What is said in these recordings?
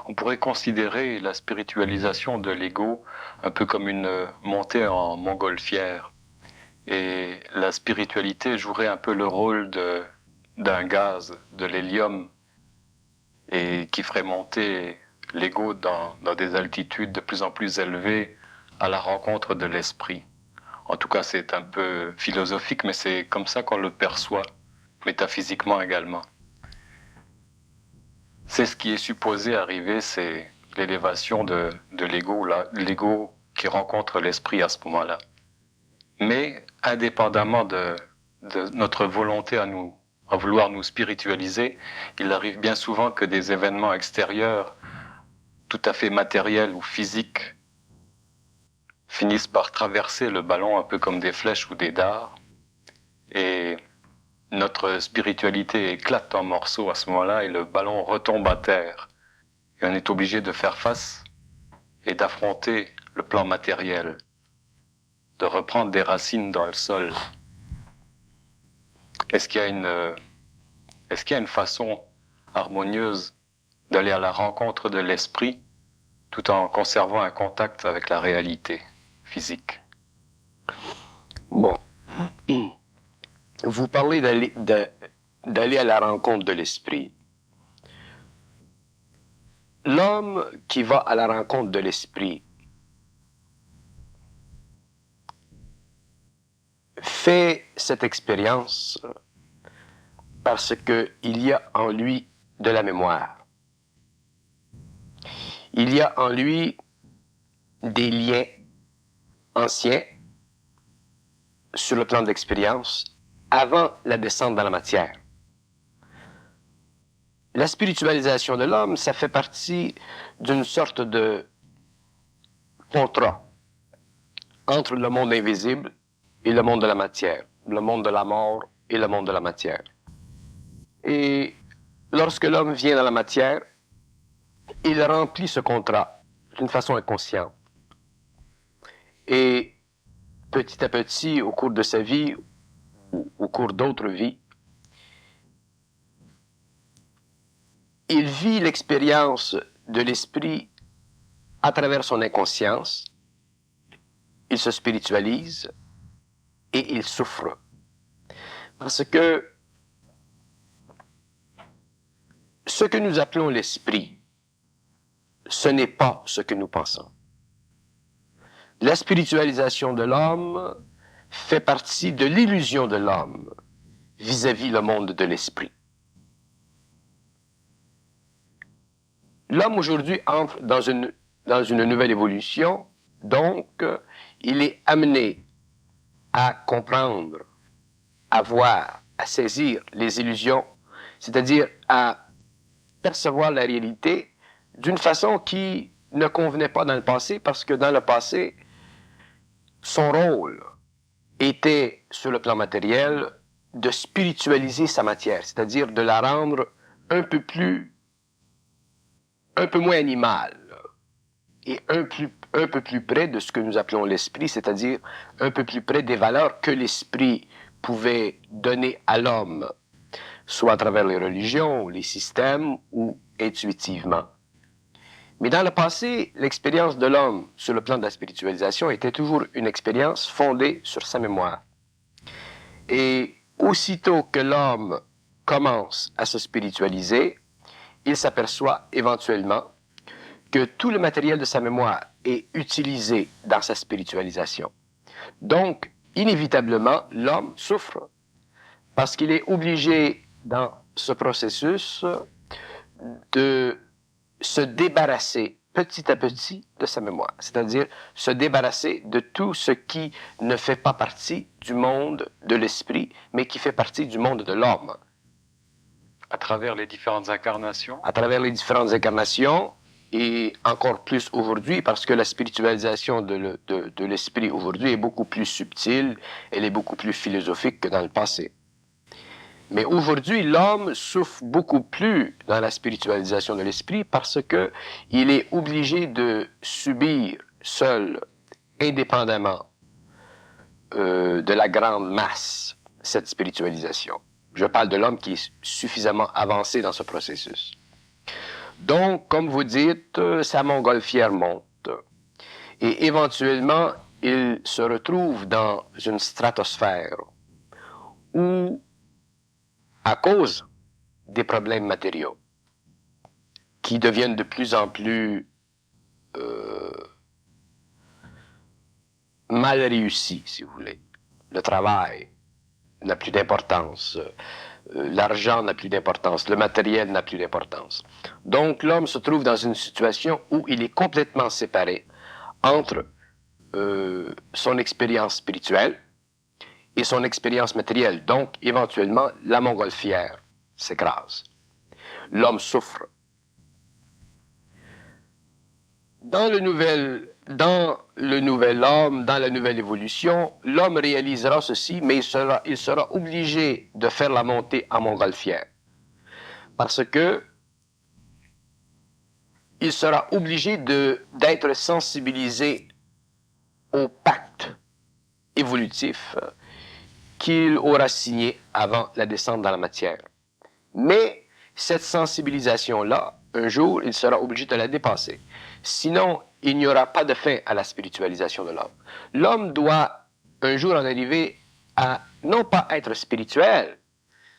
On pourrait considérer la spiritualisation de l'ego un peu comme une montée en montgolfière. Et la spiritualité jouerait un peu le rôle d'un gaz, de l'hélium, et qui ferait monter l'ego dans des altitudes de plus en plus élevées à la rencontre de l'esprit. En tout cas, c'est un peu philosophique, mais c'est comme ça qu'on le perçoit, métaphysiquement également. C'est ce qui est supposé arriver, c'est l'élévation de l'ego, l'ego qui rencontre l'esprit à ce moment-là. Mais indépendamment de notre volonté à vouloir nous spiritualiser, il arrive bien souvent que des événements extérieurs, tout à fait matériels ou physiques, finissent par traverser le ballon un peu comme des flèches ou des dards, et notre spiritualité éclate en morceaux à ce moment-là et le ballon retombe à terre. Et on est obligé de faire face et d'affronter le plan matériel, de reprendre des racines dans le sol. Est-ce qu'il y a une façon harmonieuse d'aller à la rencontre de l'esprit tout en conservant un contact avec la réalité physique? Bon. Vous parlez d'aller à la rencontre de l'esprit. L'homme qui va à la rencontre de l'esprit fait cette expérience parce qu'il y a en lui de la mémoire. Il y a en lui des liens anciens sur le plan de l'expérience avant la descente dans la matière. La spiritualisation de l'homme, ça fait partie d'une sorte de contrat entre le monde invisible et le monde de la matière, le monde de la mort et le monde de la matière. Et lorsque l'homme vient dans la matière, il remplit ce contrat d'une façon inconsciente. Et petit à petit, au cours de sa vie, ou au cours d'autres vies, il vit l'expérience de l'esprit à travers son inconscience, il se spiritualise et il souffre. Parce que ce que nous appelons l'esprit, ce n'est pas ce que nous pensons. La spiritualisation de l'homme fait partie de l'illusion de l'homme vis-à-vis le monde de l'esprit. L'homme aujourd'hui entre dans une nouvelle évolution, donc il est amené à comprendre, à voir, à saisir les illusions, c'est-à-dire à percevoir la réalité d'une façon qui ne convenait pas dans le passé, parce que dans le passé, son rôle était, sur le plan matériel, de spiritualiser sa matière, c'est-à-dire de la rendre un peu moins animale et un peu plus près de ce que nous appelons l'esprit, c'est-à-dire un peu plus près des valeurs que l'esprit pouvait donner à l'homme, soit à travers les religions, les systèmes ou intuitivement. Mais dans le passé, l'expérience de l'homme sur le plan de la spiritualisation était toujours une expérience fondée sur sa mémoire. Et aussitôt que l'homme commence à se spiritualiser, il s'aperçoit éventuellement que tout le matériel de sa mémoire est utilisé dans sa spiritualisation. Donc, inévitablement, l'homme souffre parce qu'il est obligé, dans ce processus, de se débarrasser petit à petit de sa mémoire, c'est-à-dire se débarrasser de tout ce qui ne fait pas partie du monde de l'esprit, mais qui fait partie du monde de l'homme. À travers les différentes incarnations? À travers les différentes incarnations, et encore plus aujourd'hui, parce que la spiritualisation de l'esprit aujourd'hui est beaucoup plus subtile, elle est beaucoup plus philosophique que dans le passé. Mais aujourd'hui, l'homme souffre beaucoup plus dans la spiritualisation de l'esprit parce que il est obligé de subir seul, indépendamment de la grande masse, cette spiritualisation. Je parle de l'homme qui est suffisamment avancé dans ce processus. Donc, comme vous dites, sa montgolfière monte. Et éventuellement, il se retrouve dans une stratosphère où, à cause des problèmes matériaux, qui deviennent de plus en plus mal réussis, si vous voulez. Le travail n'a plus d'importance, l'argent n'a plus d'importance, le matériel n'a plus d'importance. Donc l'homme se trouve dans une situation où il est complètement séparé entre son expérience spirituelle et son expérience matérielle. Donc éventuellement, la montgolfière s'écrase. L'homme souffre. Dans le nouvel homme, dans la nouvelle évolution, l'homme réalisera ceci, mais il sera obligé de faire la montée en montgolfière. Parce que il sera obligé d'être sensibilisé au pacte évolutif qu'il aura signé avant la descente dans la matière. Mais cette sensibilisation-là, un jour, il sera obligé de la dépasser. Sinon, il n'y aura pas de fin à la spiritualisation de l'homme. L'homme doit un jour en arriver à non pas être spirituel,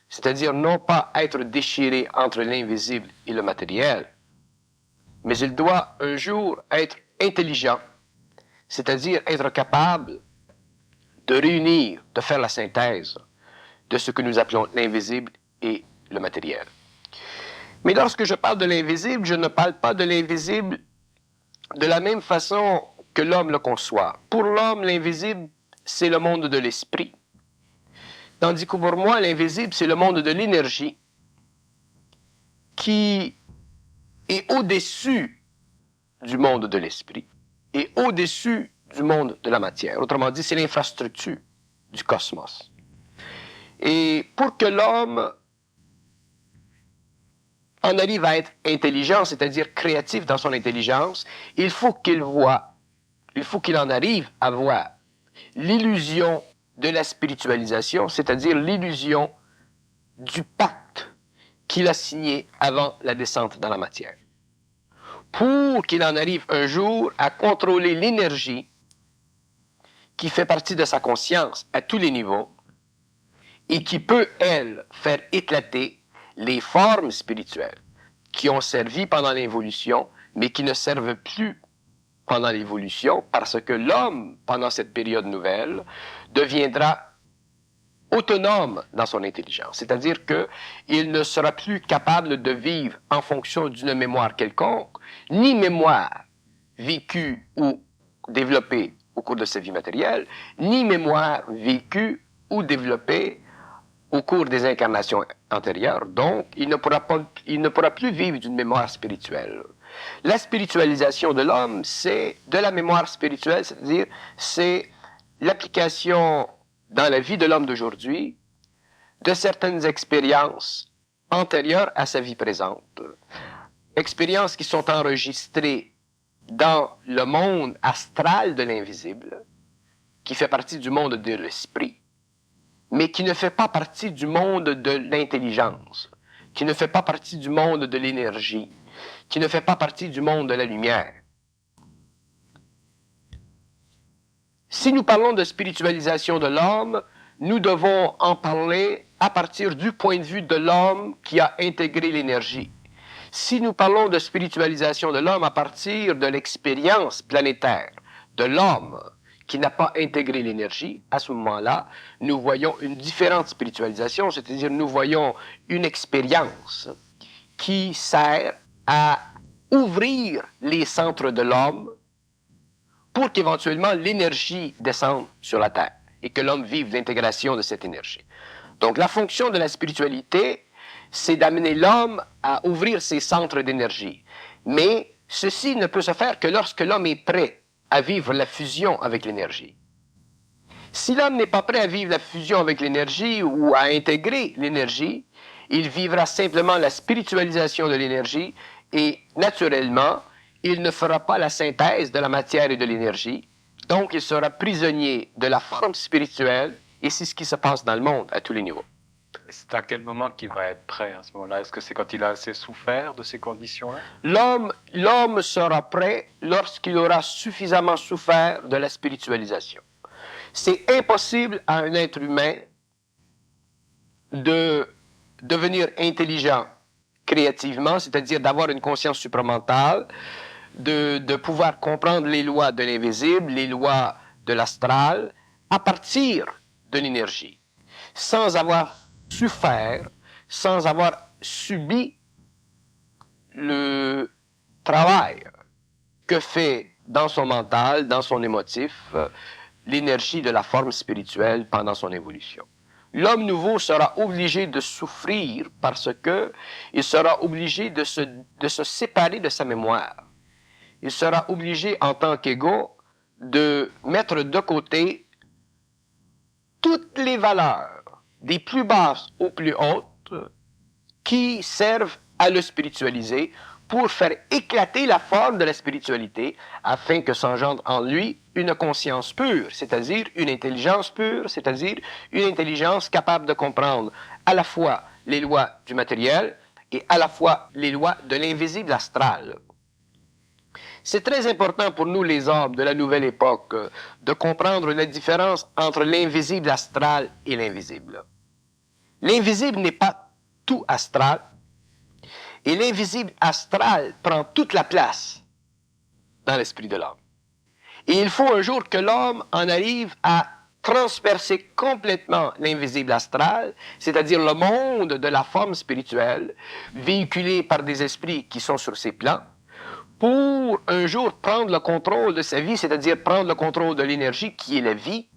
c'est-à-dire non pas être déchiré entre l'invisible et le matériel, mais il doit un jour être intelligent, c'est-à-dire être capable de réunir, de faire la synthèse de ce que nous appelons l'invisible et le matériel. Mais lorsque je parle de l'invisible, je ne parle pas de l'invisible de la même façon que l'homme le conçoit. Pour l'homme, l'invisible, c'est le monde de l'esprit. Tandis que pour moi, l'invisible, c'est le monde de l'énergie qui est au-dessus du monde de l'esprit et au-dessus du monde de la matière. Autrement dit, c'est l'infrastructure du cosmos. Et pour que l'homme en arrive à être intelligent, c'est-à-dire créatif dans son intelligence, il faut qu'il en arrive à voir l'illusion de la spiritualisation, c'est-à-dire l'illusion du pacte qu'il a signé avant la descente dans la matière. Pour qu'il en arrive un jour à contrôler l'énergie qui fait partie de sa conscience à tous les niveaux et qui peut, elle, faire éclater les formes spirituelles qui ont servi pendant l'évolution, mais qui ne servent plus pendant l'évolution, parce que l'homme, pendant cette période nouvelle, deviendra autonome dans son intelligence. C'est-à-dire qu'il ne sera plus capable de vivre en fonction d'une mémoire quelconque, ni mémoire vécue ou développée au cours de sa vie matérielle, ni mémoire vécue ou développée au cours des incarnations antérieures. Donc, il ne pourra plus vivre d'une mémoire spirituelle. La spiritualisation de l'homme, c'est de la mémoire spirituelle, c'est-à-dire c'est l'application dans la vie de l'homme d'aujourd'hui de certaines expériences antérieures à sa vie présente. Expériences qui sont enregistrées dans le monde astral de l'invisible, qui fait partie du monde de l'esprit, mais qui ne fait pas partie du monde de l'intelligence, qui ne fait pas partie du monde de l'énergie, qui ne fait pas partie du monde de la lumière. Si nous parlons de spiritualisation de l'homme, nous devons en parler à partir du point de vue de l'homme qui a intégré l'énergie. Si nous parlons de spiritualisation de l'homme à partir de l'expérience planétaire de l'homme qui n'a pas intégré l'énergie, à ce moment-là, nous voyons une différente spiritualisation, c'est-à-dire nous voyons une expérience qui sert à ouvrir les centres de l'homme pour qu'éventuellement l'énergie descende sur la Terre et que l'homme vive l'intégration de cette énergie. Donc la fonction de la spiritualité, c'est d'amener l'homme à ouvrir ses centres d'énergie. Mais ceci ne peut se faire que lorsque l'homme est prêt à vivre la fusion avec l'énergie. Si l'homme n'est pas prêt à vivre la fusion avec l'énergie ou à intégrer l'énergie, il vivra simplement la spiritualisation de l'énergie et, naturellement, il ne fera pas la synthèse de la matière et de l'énergie. Donc, il sera prisonnier de la forme spirituelle et c'est ce qui se passe dans le monde à tous les niveaux. C'est à quel moment qu'il va être prêt à ce moment-là? Est-ce que c'est quand il a assez souffert de ces conditions-là? L'homme sera prêt lorsqu'il aura suffisamment souffert de la spiritualisation. C'est impossible à un être humain de devenir intelligent créativement, c'est-à-dire d'avoir une conscience supramentale, de pouvoir comprendre les lois de l'invisible, les lois de l'astral, à partir de l'énergie, sans avoir souffert, sans avoir subi le travail que fait dans son mental, dans son émotif, l'énergie de la forme spirituelle pendant son évolution. L'homme nouveau sera obligé de souffrir parce que il sera obligé de se séparer de sa mémoire. Il sera obligé, en tant qu'ego, de mettre de côté toutes les valeurs, des plus basses aux plus hautes, qui servent à le spiritualiser pour faire éclater la forme de la spiritualité afin que s'engendre en lui une conscience pure, c'est-à-dire une intelligence pure, c'est-à-dire une intelligence capable de comprendre à la fois les lois du matériel et à la fois les lois de l'invisible astral. C'est très important pour nous, les hommes de la nouvelle époque, de comprendre la différence entre l'invisible astral et l'invisible. L'invisible n'est pas tout astral, et l'invisible astral prend toute la place dans l'esprit de l'homme. Et il faut un jour que l'homme en arrive à transpercer complètement l'invisible astral, c'est-à-dire le monde de la forme spirituelle, véhiculé par des esprits qui sont sur ces plans, pour un jour prendre le contrôle de sa vie, c'est-à-dire prendre le contrôle de l'énergie qui est la vie,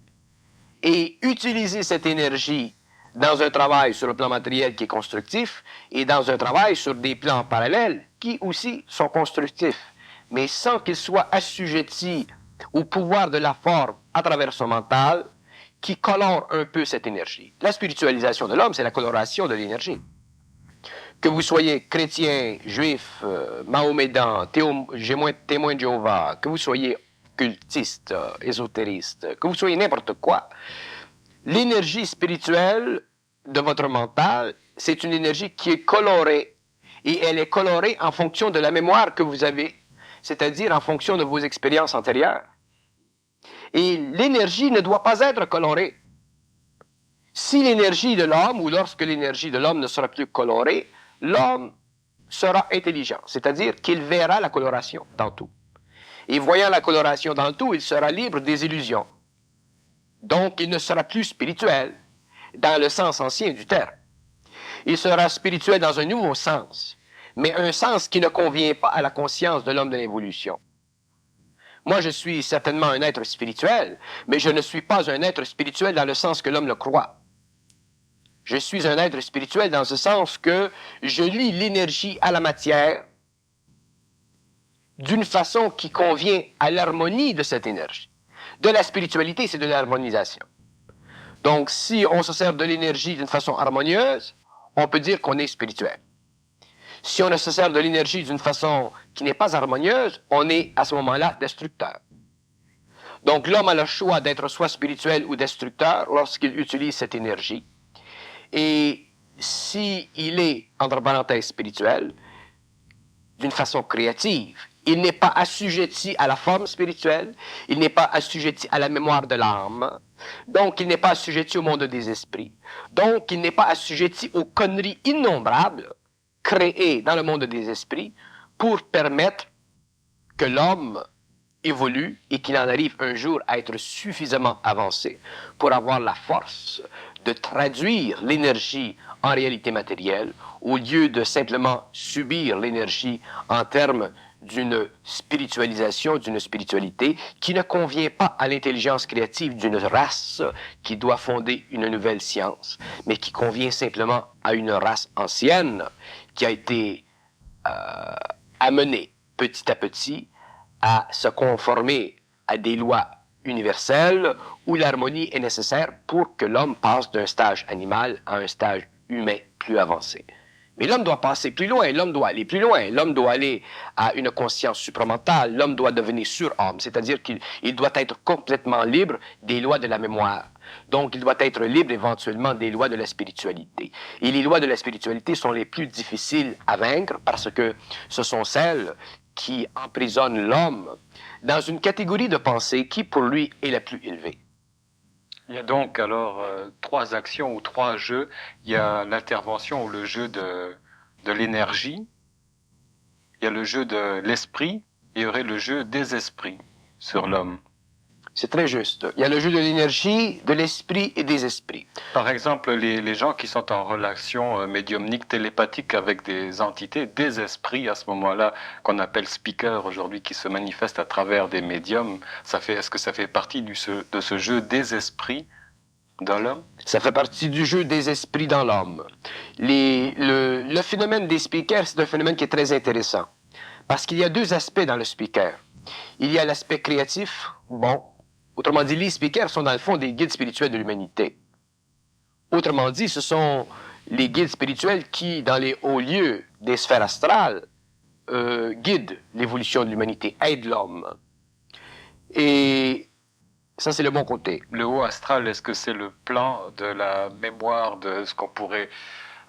et utiliser cette énergie dans un travail sur le plan matériel qui est constructif et dans un travail sur des plans parallèles qui aussi sont constructifs, mais sans qu'il soit assujetti au pouvoir de la forme à travers son mental qui colore un peu cette énergie. La spiritualisation de l'homme, c'est la coloration de l'énergie. Que vous soyez chrétien, juif, mahomédan, témoin de Jéhovah, que vous soyez occultiste, ésotériste, que vous soyez n'importe quoi, l'énergie spirituelle de votre mental, c'est une énergie qui est colorée. Et elle est colorée en fonction de la mémoire que vous avez, c'est-à-dire en fonction de vos expériences antérieures. Et l'énergie ne doit pas être colorée. Si l'énergie de l'homme, ou lorsque l'énergie de l'homme ne sera plus colorée, l'homme sera intelligent, c'est-à-dire qu'il verra la coloration dans tout. Et voyant la coloration dans tout, il sera libre des illusions. Donc, il ne sera plus spirituel dans le sens ancien du terme. Il sera spirituel dans un nouveau sens, mais un sens qui ne convient pas à la conscience de l'homme de l'évolution. Moi, je suis certainement un être spirituel, mais je ne suis pas un être spirituel dans le sens que l'homme le croit. Je suis un être spirituel dans ce sens que je lie l'énergie à la matière d'une façon qui convient à l'harmonie de cette énergie. De la spiritualité, c'est de l'harmonisation. Donc, si on se sert de l'énergie d'une façon harmonieuse, on peut dire qu'on est spirituel. Si on se sert de l'énergie d'une façon qui n'est pas harmonieuse, on est à ce moment-là destructeur. Donc, l'homme a le choix d'être soit spirituel ou destructeur lorsqu'il utilise cette énergie. Et s'il est, entre parenthèses, spirituel, d'une façon créative, il n'est pas assujetti à la forme spirituelle, il n'est pas assujetti à la mémoire de l'âme, donc il n'est pas assujetti au monde des esprits, donc il n'est pas assujetti aux conneries innombrables créées dans le monde des esprits pour permettre que l'homme évolue et qu'il en arrive un jour à être suffisamment avancé pour avoir la force de traduire l'énergie en réalité matérielle au lieu de simplement subir l'énergie en termes d'une spiritualisation, d'une spiritualité qui ne convient pas à l'intelligence créative d'une race qui doit fonder une nouvelle science, mais qui convient simplement à une race ancienne qui a été amenée petit à petit à se conformer à des lois universelles où l'harmonie est nécessaire pour que l'homme passe d'un stage animal à un stage humain plus avancé. Mais l'homme doit passer plus loin, l'homme doit aller plus loin, l'homme doit aller à une conscience supramentale, l'homme doit devenir surhomme, c'est-à-dire qu'il doit être complètement libre des lois de la mémoire. Donc, il doit être libre éventuellement des lois de la spiritualité. Et les lois de la spiritualité sont les plus difficiles à vaincre parce que ce sont celles qui emprisonnent l'homme dans une catégorie de pensée qui, pour lui, est la plus élevée. Il y a donc alors trois actions ou trois jeux. Il y a l'intervention ou le jeu de l'énergie, il y a le jeu de l'esprit, et il y aurait le jeu des esprits sur l'homme. C'est très juste. Il y a le jeu de l'énergie, de l'esprit et des esprits. Par exemple, les gens qui sont en relation médiumnique, télépathique avec des entités, des esprits à ce moment-là, qu'on appelle speakers aujourd'hui, qui se manifestent à travers des médiums, est-ce que ça fait partie de ce jeu des esprits dans l'homme? Ça fait partie du jeu des esprits dans l'homme. Le phénomène des speakers, c'est un phénomène qui est très intéressant. Parce qu'il y a deux aspects dans le speaker. Il y a l'aspect créatif, bon. Autrement dit, les speakers sont dans le fond des guides spirituels de l'humanité. Autrement dit, ce sont les guides spirituels qui, dans les hauts lieux des sphères astrales, guident l'évolution de l'humanité, aident l'homme. Et ça, c'est le bon côté. Le haut astral, est-ce que c'est le plan de la mémoire de ce qu'on pourrait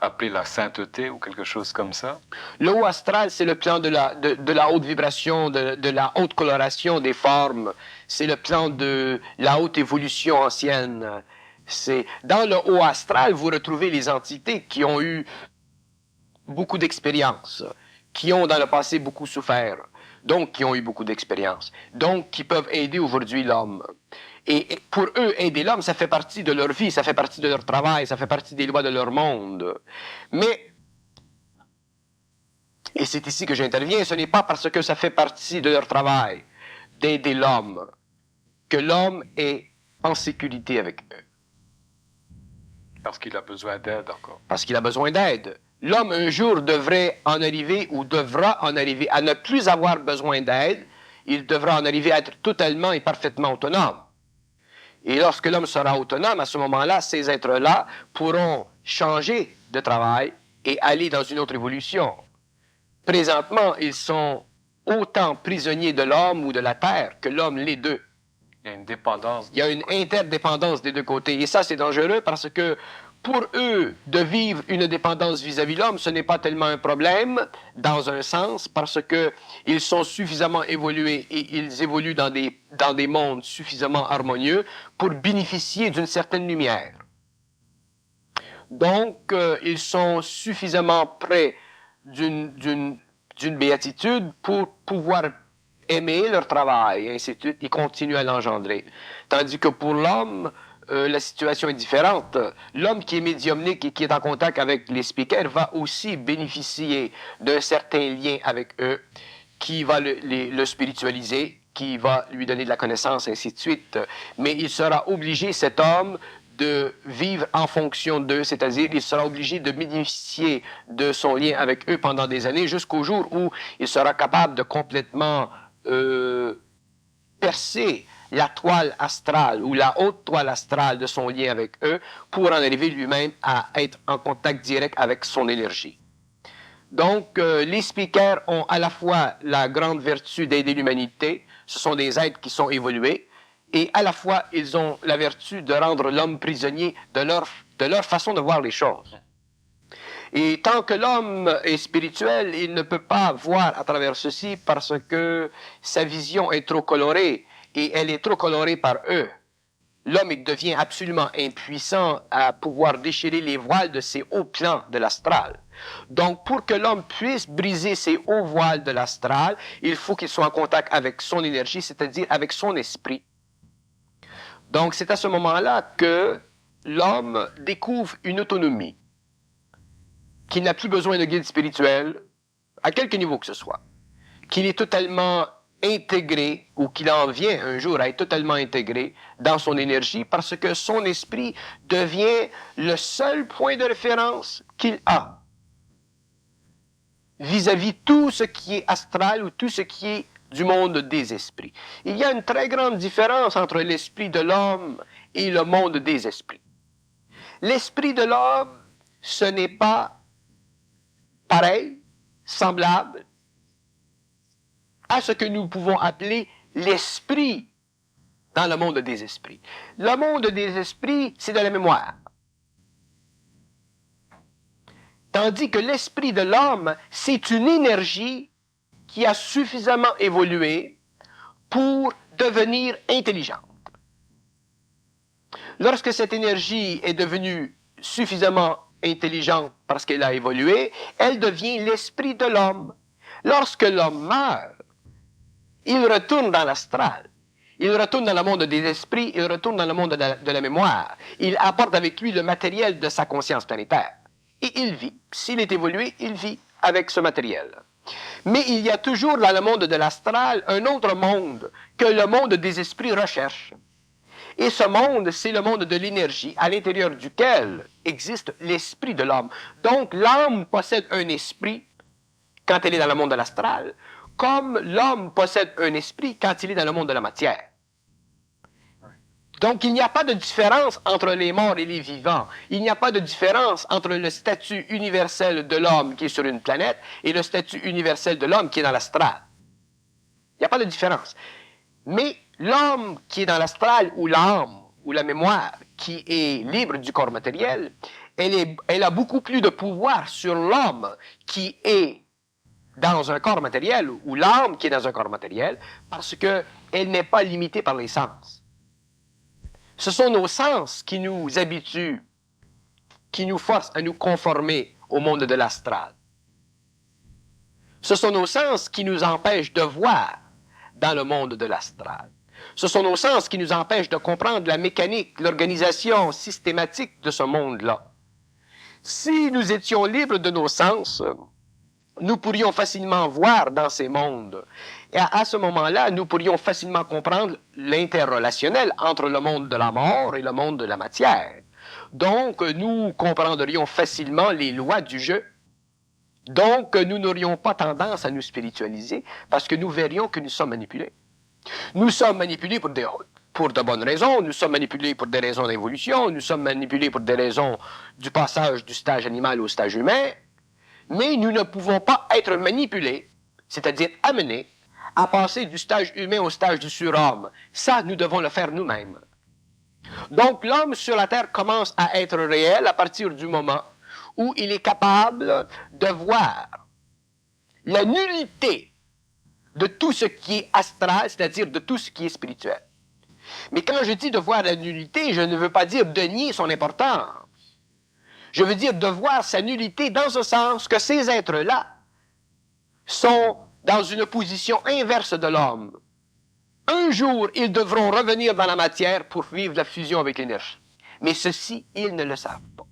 appeler la sainteté ou quelque chose comme ça? Le haut astral, c'est le plan de la haute vibration, de la haute coloration des formes. C'est le plan de la haute évolution ancienne. C'est dans le haut astral, vous retrouvez les entités qui ont eu beaucoup d'expérience, qui ont dans le passé beaucoup souffert, donc qui ont eu beaucoup d'expérience, donc qui peuvent aider aujourd'hui l'homme. Et pour eux, aider l'homme, ça fait partie de leur vie, ça fait partie de leur travail, ça fait partie des lois de leur monde. Mais, et c'est ici que j'interviens, ce n'est pas parce que ça fait partie de leur travail d'aider l'homme que l'homme est en sécurité avec eux. Parce qu'il a besoin d'aide encore. Parce qu'il a besoin d'aide. L'homme, un jour, devrait en arriver ou devra en arriver à ne plus avoir besoin d'aide. Il devra en arriver à être totalement et parfaitement autonome. Et lorsque l'homme sera autonome, à ce moment-là, ces êtres-là pourront changer de travail et aller dans une autre évolution. Présentement, ils sont autant prisonniers de l'homme ou de la terre que l'homme l'est d'eux. Il y a une dépendance. Il y a une interdépendance des deux côtés. Et ça, c'est dangereux parce que pour eux, de vivre une dépendance vis-à-vis de l'homme, ce n'est pas tellement un problème, dans un sens, parce que ils sont suffisamment évolués et ils évoluent dans des mondes suffisamment harmonieux pour bénéficier d'une certaine lumière. Donc, ils sont suffisamment près d'une béatitude pour pouvoir aimer leur travail, et ainsi de suite, et continuer à l'engendrer. Tandis que pour l'homme, la situation est différente. L'homme qui est médiumnique et qui est en contact avec les speakers va aussi bénéficier d'un certain lien avec eux, qui va le spiritualiser, qui va lui donner de la connaissance, ainsi de suite. Mais il sera obligé, cet homme, de vivre en fonction d'eux, c'est-à-dire il sera obligé de bénéficier de son lien avec eux pendant des années, jusqu'au jour où il sera capable de complètement percer la toile astrale ou la haute toile astrale de son lien avec eux pour en arriver lui-même à être en contact direct avec son énergie. Donc, les speakers ont à la fois la grande vertu d'aider l'humanité, ce sont des êtres qui sont évolués, et à la fois, ils ont la vertu de rendre l'homme prisonnier de leur façon de voir les choses. Et tant que l'homme est spirituel, il ne peut pas voir à travers ceci parce que sa vision est trop colorée, et elle est trop colorée par eux. L'homme devient absolument impuissant à pouvoir déchirer les voiles de ces hauts plans de l'astral. Donc, pour que l'homme puisse briser ces hauts voiles de l'astral, il faut qu'il soit en contact avec son énergie, c'est-à-dire avec son esprit. Donc, c'est à ce moment-là que l'homme découvre une autonomie, qu'il n'a plus besoin de guide spirituel, à quelque niveau que ce soit, qu'il est totalement intégré, ou qu'il en vient un jour à être totalement intégré dans son énergie, parce que son esprit devient le seul point de référence qu'il a vis-à-vis tout ce qui est astral ou tout ce qui est du monde des esprits. Il y a une très grande différence entre l'esprit de l'homme et le monde des esprits. L'esprit de l'homme, ce n'est pas pareil, semblable à ce que nous pouvons appeler l'esprit dans le monde des esprits. Le monde des esprits, c'est de la mémoire. Tandis que l'esprit de l'homme, c'est une énergie qui a suffisamment évolué pour devenir intelligente. Lorsque cette énergie est devenue suffisamment intelligente parce qu'elle a évolué, elle devient l'esprit de l'homme. Lorsque l'homme meurt, il retourne dans l'astral. Il retourne dans le monde des esprits, il retourne dans le monde de la mémoire. Il apporte avec lui le matériel de sa conscience planétaire. Et il vit. S'il est évolué, il vit avec ce matériel. Mais il y a toujours dans le monde de l'astral un autre monde que le monde des esprits recherche. Et ce monde, c'est le monde de l'énergie, à l'intérieur duquel existe l'esprit de l'homme. Donc l'âme possède un esprit quand elle est dans le monde de l'astral, comme l'homme possède un esprit quand il est dans le monde de la matière. Donc, il n'y a pas de différence entre les morts et les vivants. Il n'y a pas de différence entre le statut universel de l'homme qui est sur une planète et le statut universel de l'homme qui est dans l'astral. Il n'y a pas de différence. Mais l'homme qui est dans l'astral ou l'âme ou la mémoire qui est libre du corps matériel, elle a beaucoup plus de pouvoir sur l'homme qui est dans un corps matériel ou l'âme qui est dans un corps matériel parce qu'elle n'est pas limitée par les sens. Ce sont nos sens qui nous habituent, qui nous forcent à nous conformer au monde de l'astral. Ce sont nos sens qui nous empêchent de voir dans le monde de l'astral. Ce sont nos sens qui nous empêchent de comprendre la mécanique, l'organisation systématique de ce monde-là. Si nous étions libres de nos sens, nous pourrions facilement voir dans ces mondes. Et à ce moment-là, nous pourrions facilement comprendre l'interrelationnel entre le monde de la mort et le monde de la matière. Donc, nous comprendrions facilement les lois du jeu. Donc, nous n'aurions pas tendance à nous spiritualiser parce que nous verrions que nous sommes manipulés. Nous sommes manipulés pour de bonnes raisons, nous sommes manipulés pour des raisons d'évolution, nous sommes manipulés pour des raisons du passage du stage animal au stage humain, mais nous ne pouvons pas être manipulés, c'est-à-dire amenés à passer du stage humain au stage du surhomme. Ça, nous devons le faire nous-mêmes. Donc, l'homme sur la Terre commence à être réel à partir du moment où il est capable de voir la nullité de tout ce qui est astral, c'est-à-dire de tout ce qui est spirituel. Mais quand je dis de voir la nullité, je ne veux pas dire de nier son importance. Je veux dire de voir sa nullité dans ce sens que ces êtres-là sont dans une position inverse de l'homme. Un jour, ils devront revenir dans la matière pour vivre la fusion avec l'énergie. Mais ceci, ils ne le savent pas.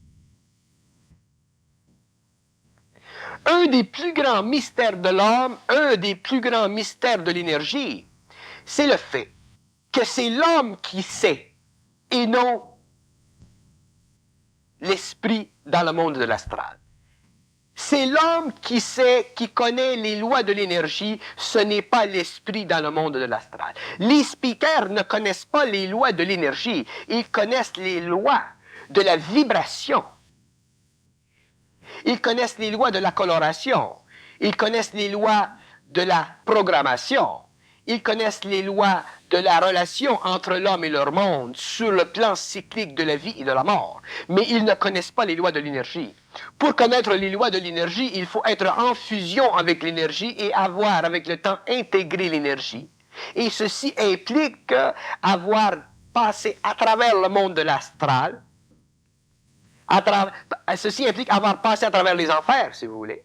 Un des plus grands mystères de l'homme, un des plus grands mystères de l'énergie, c'est le fait que c'est l'homme qui sait et non l'esprit dans le monde de l'astral. C'est l'homme qui sait, qui connaît les lois de l'énergie, ce n'est pas l'esprit dans le monde de l'astral. Les speakers ne connaissent pas les lois de l'énergie, ils connaissent les lois de la vibration. Ils connaissent les lois de la coloration, ils connaissent les lois de la programmation, ils connaissent les lois de la relation entre l'homme et leur monde sur le plan cyclique de la vie et de la mort. Mais ils ne connaissent pas les lois de l'énergie. Pour connaître les lois de l'énergie, il faut être en fusion avec l'énergie et avoir, avec le temps, intégré l'énergie. Et ceci implique avoir passé à travers le monde de l'astral. Ceci implique avoir passé à travers les enfers, si vous voulez,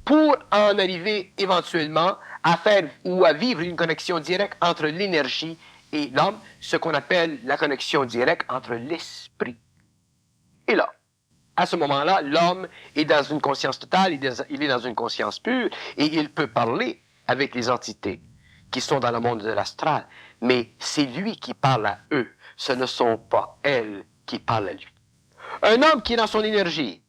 pour en arriver éventuellement à faire ou à vivre une connexion directe entre l'énergie et l'homme, ce qu'on appelle la connexion directe entre l'esprit et l'homme. À ce moment-là, l'homme est dans une conscience totale, il est dans une conscience pure, et il peut parler avec les entités qui sont dans le monde de l'astral, mais c'est lui qui parle à eux, ce ne sont pas elles qui parlent à lui. Un homme qui est dans son énergie,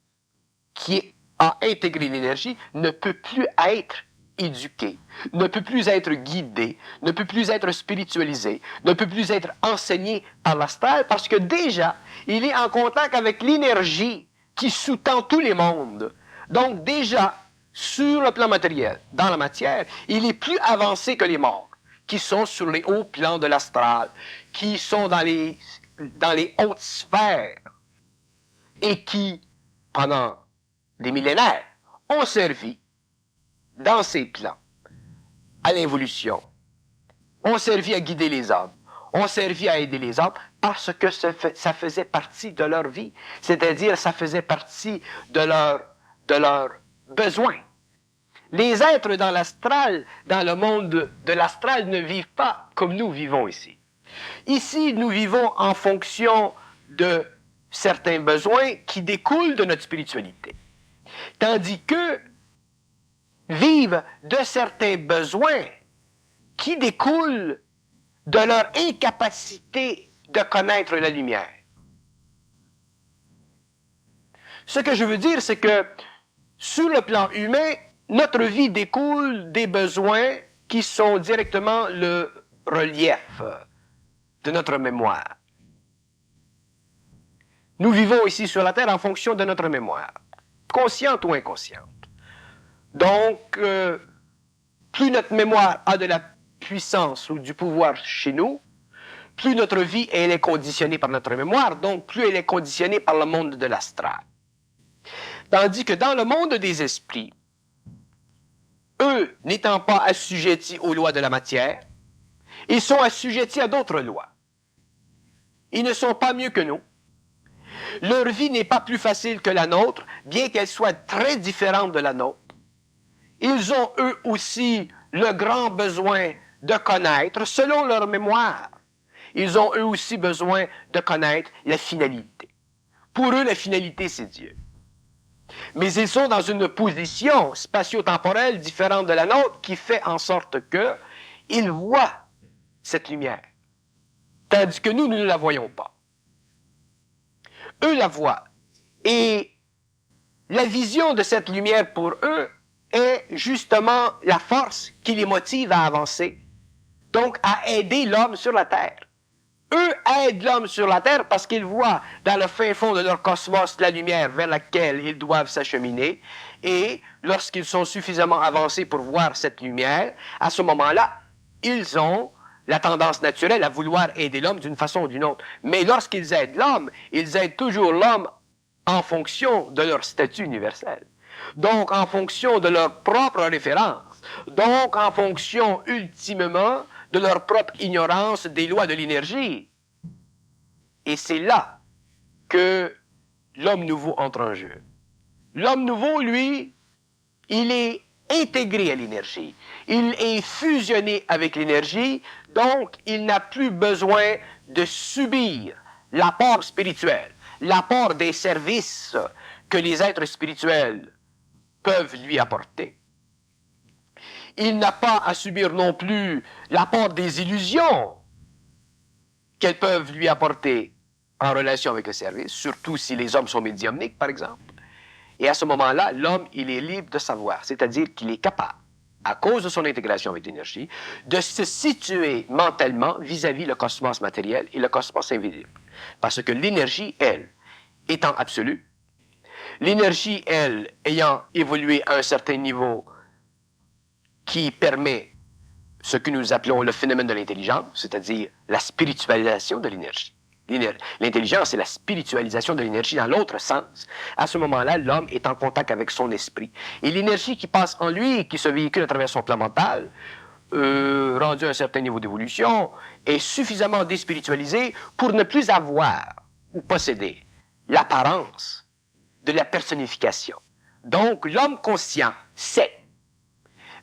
qui a intégré l'énergie, ne peut plus être éduqué, ne peut plus être guidé, ne peut plus être spiritualisé, ne peut plus être enseigné par l'astral, parce que déjà, il est en contact avec l'énergie qui sous-tend tous les mondes. Donc déjà, sur le plan matériel, dans la matière, il est plus avancé que les morts, qui sont sur les hauts plans de l'astral, qui sont dans les hautes sphères, et qui, pendant des millénaires, ont servi dans ces plans à l'évolution, ont servi à guider les hommes, ont servi à aider les hommes parce que ça faisait partie de leur vie, c'est-à-dire ça faisait partie de leurs besoins. Les êtres dans l'astral, dans le monde de l'astral, ne vivent pas comme nous vivons ici. Ici, nous vivons en fonction de certains besoins qui découlent de notre spiritualité. Tandis que vivent de certains besoins qui découlent de leur incapacité de connaître la lumière. Ce que je veux dire, c'est que sur le plan humain, notre vie découle des besoins qui sont directement le relief de notre mémoire. Nous vivons ici sur la Terre en fonction de notre mémoire, consciente ou inconsciente. Donc, plus notre mémoire a de la puissance ou du pouvoir chez nous, plus notre vie elle est conditionnée par notre mémoire, donc plus elle est conditionnée par le monde de l'astral. Tandis que dans le monde des esprits, eux, n'étant pas assujettis aux lois de la matière, ils sont assujettis à d'autres lois. Ils ne sont pas mieux que nous. Leur vie n'est pas plus facile que la nôtre, bien qu'elle soit très différente de la nôtre. Ils ont eux aussi le grand besoin de connaître selon leur mémoire. Ils ont eux aussi besoin de connaître la finalité. Pour eux, la finalité, c'est Dieu. Mais ils sont dans une position spatio-temporelle différente de la nôtre qui fait en sorte que ils voient cette lumière, tandis que nous ne la voyons pas. Eux la voient. Et la vision de cette lumière pour eux est justement la force qui les motive à avancer, donc à aider l'homme sur la Terre. Eux aident l'homme sur la Terre parce qu'ils voient dans le fin fond de leur cosmos la lumière vers laquelle ils doivent s'acheminer. Et lorsqu'ils sont suffisamment avancés pour voir cette lumière, à ce moment-là, ils ont la tendance naturelle à vouloir aider l'homme d'une façon ou d'une autre. Mais lorsqu'ils aident l'homme, ils aident toujours l'homme en fonction de leur statut universel. Donc en fonction de leur propre référence. Donc en fonction ultimement de leur propre ignorance des lois de l'énergie. Et c'est là que l'homme nouveau entre en jeu. L'homme nouveau, lui, il est intégré à l'énergie. Il est fusionné avec l'énergie, donc il n'a plus besoin de subir l'apport spirituel, l'apport des services que les êtres spirituels peuvent lui apporter. Il n'a pas à subir non plus l'apport des illusions qu'elles peuvent lui apporter en relation avec le service, surtout si les hommes sont médiumniques, par exemple. Et à ce moment-là, l'homme, il est libre de savoir, c'est-à-dire qu'il est capable, à cause de son intégration avec l'énergie, de se situer mentalement vis-à-vis le cosmos matériel et le cosmos invisible. Parce que l'énergie, elle, étant absolue, l'énergie, elle, ayant évolué à un certain niveau qui permet ce que nous appelons le phénomène de l'intelligence, c'est-à-dire la spiritualisation de l'énergie. L'intelligence, c'est la spiritualisation de l'énergie dans l'autre sens. À ce moment-là, l'homme est en contact avec son esprit. Et l'énergie qui passe en lui, qui se véhicule à travers son plan mental, rendu à un certain niveau d'évolution, est suffisamment déspiritualisée pour ne plus avoir ou posséder l'apparence de la personnification. Donc, l'homme conscient sait,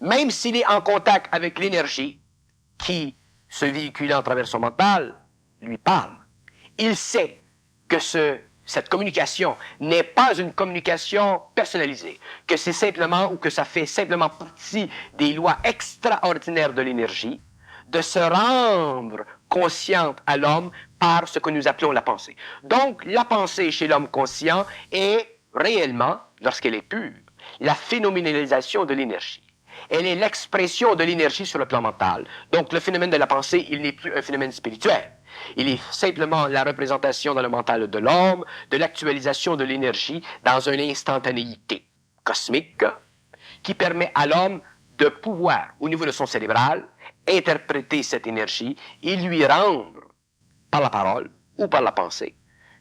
même s'il est en contact avec l'énergie qui, se véhiculant à travers son mental, lui parle. Il sait que cette communication n'est pas une communication personnalisée, que c'est simplement ou que ça fait simplement partie des lois extraordinaires de l'énergie, de se rendre consciente à l'homme par ce que nous appelons la pensée. Donc, la pensée chez l'homme conscient est réellement, lorsqu'elle est pure, la phénoménalisation de l'énergie. Elle est l'expression de l'énergie sur le plan mental. Donc, le phénomène de la pensée, il n'est plus un phénomène spirituel. Il est simplement la représentation dans le mental de l'homme, de l'actualisation de l'énergie dans une instantanéité cosmique qui permet à l'homme de pouvoir, au niveau de son cérébral, interpréter cette énergie et lui rendre, par la parole ou par la pensée,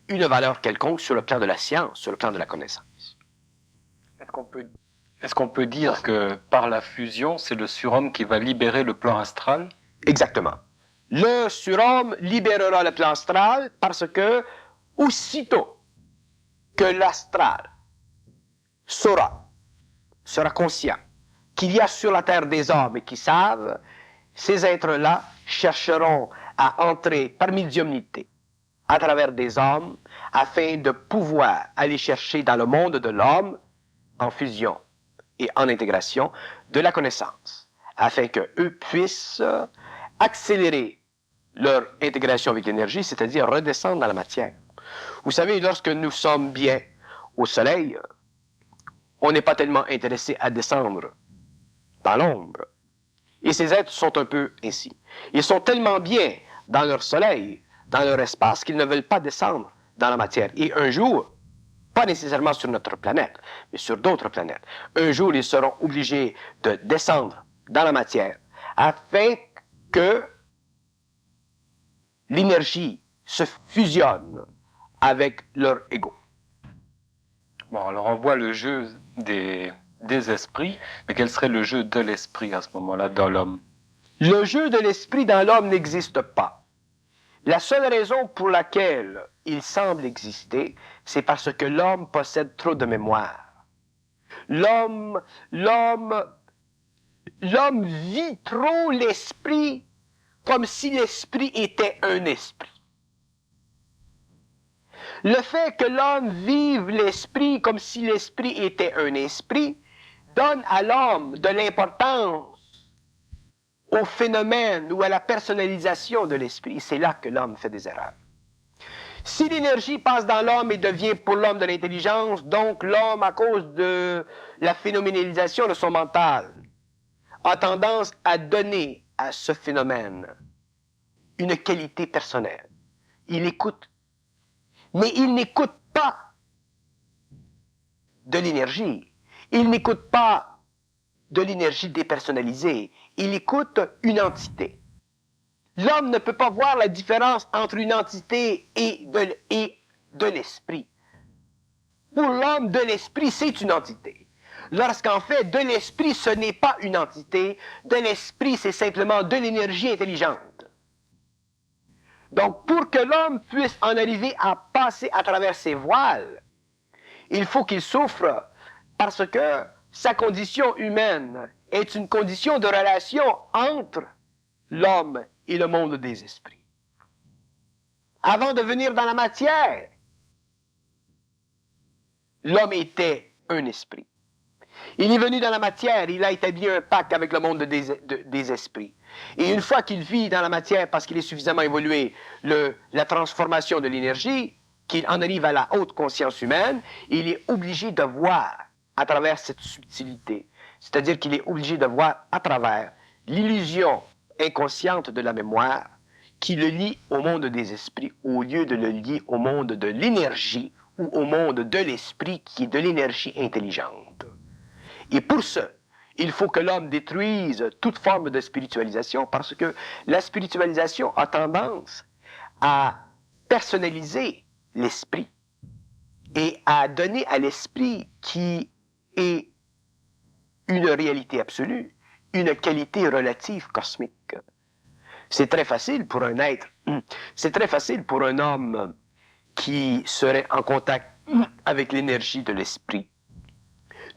une valeur quelconque sur le plan de la science, sur le plan de la connaissance. Est-ce qu'on peut dire que par la fusion, c'est le surhomme qui va libérer le plan astral? Exactement. Le surhomme libérera le plan astral parce que, aussitôt que l'astral sera conscient qu'il y a sur la terre des hommes qui savent, ces êtres-là chercheront à entrer par médiumnité à travers des hommes afin de pouvoir aller chercher dans le monde de l'homme, en fusion et en intégration, de la connaissance, afin qu'eux puissent accélérer leur intégration avec l'énergie, c'est-à-dire redescendre dans la matière. Vous savez, lorsque nous sommes bien au soleil, on n'est pas tellement intéressé à descendre dans l'ombre. Et ces êtres sont un peu ainsi. Ils sont tellement bien dans leur soleil, dans leur espace, qu'ils ne veulent pas descendre dans la matière. Et un jour, pas nécessairement sur notre planète, mais sur d'autres planètes, un jour, ils seront obligés de descendre dans la matière afin que l'énergie se fusionne avec leur ego. Bon, alors on voit le jeu des esprits, mais quel serait le jeu de l'esprit à ce moment-là dans l'homme? Le jeu de l'esprit dans l'homme n'existe pas. La seule raison pour laquelle il semble exister, c'est parce que l'homme possède trop de mémoire. L'homme vit trop l'esprit comme si l'esprit était un esprit. Le fait que l'homme vive l'esprit comme si l'esprit était un esprit donne à l'homme de l'importance au phénomène ou à la personnalisation de l'esprit. C'est là que l'homme fait des erreurs. Si l'énergie passe dans l'homme et devient pour l'homme de l'intelligence, donc l'homme, à cause de la phénoménalisation de son mental, a tendance à donner à ce phénomène une qualité personnelle. Il écoute, mais il n'écoute pas de l'énergie. Il n'écoute pas de l'énergie dépersonnalisée. Il écoute une entité. L'homme ne peut pas voir la différence entre une entité et de l'esprit. Pour l'homme, de l'esprit, c'est une entité. Lorsqu'en fait, de l'esprit, ce n'est pas une entité. De l'esprit, c'est simplement de l'énergie intelligente. Donc, pour que l'homme puisse en arriver à passer à travers ses voiles, il faut qu'il souffre parce que sa condition humaine est une condition de relation entre l'homme et le monde des esprits. Avant de venir dans la matière, l'homme était un esprit. Il est venu dans la matière, il a établi un pacte avec le monde des esprits. Et une fois qu'il vit dans la matière, parce qu'il est suffisamment évolué, la transformation de l'énergie, qu'il en arrive à la haute conscience humaine, il est obligé de voir à travers cette subtilité. C'est-à-dire qu'il est obligé de voir à travers l'illusion inconsciente de la mémoire qui le lie au monde des esprits au lieu de le lier au monde de l'énergie ou au monde de l'esprit qui est de l'énergie intelligente. Et pour ce, il faut que l'homme détruise toute forme de spiritualisation parce que la spiritualisation a tendance à personnaliser l'esprit et à donner à l'esprit qui est une réalité absolue, une qualité relative cosmique. C'est très facile pour un être, c'est très facile pour un homme qui serait en contact avec l'énergie de l'esprit,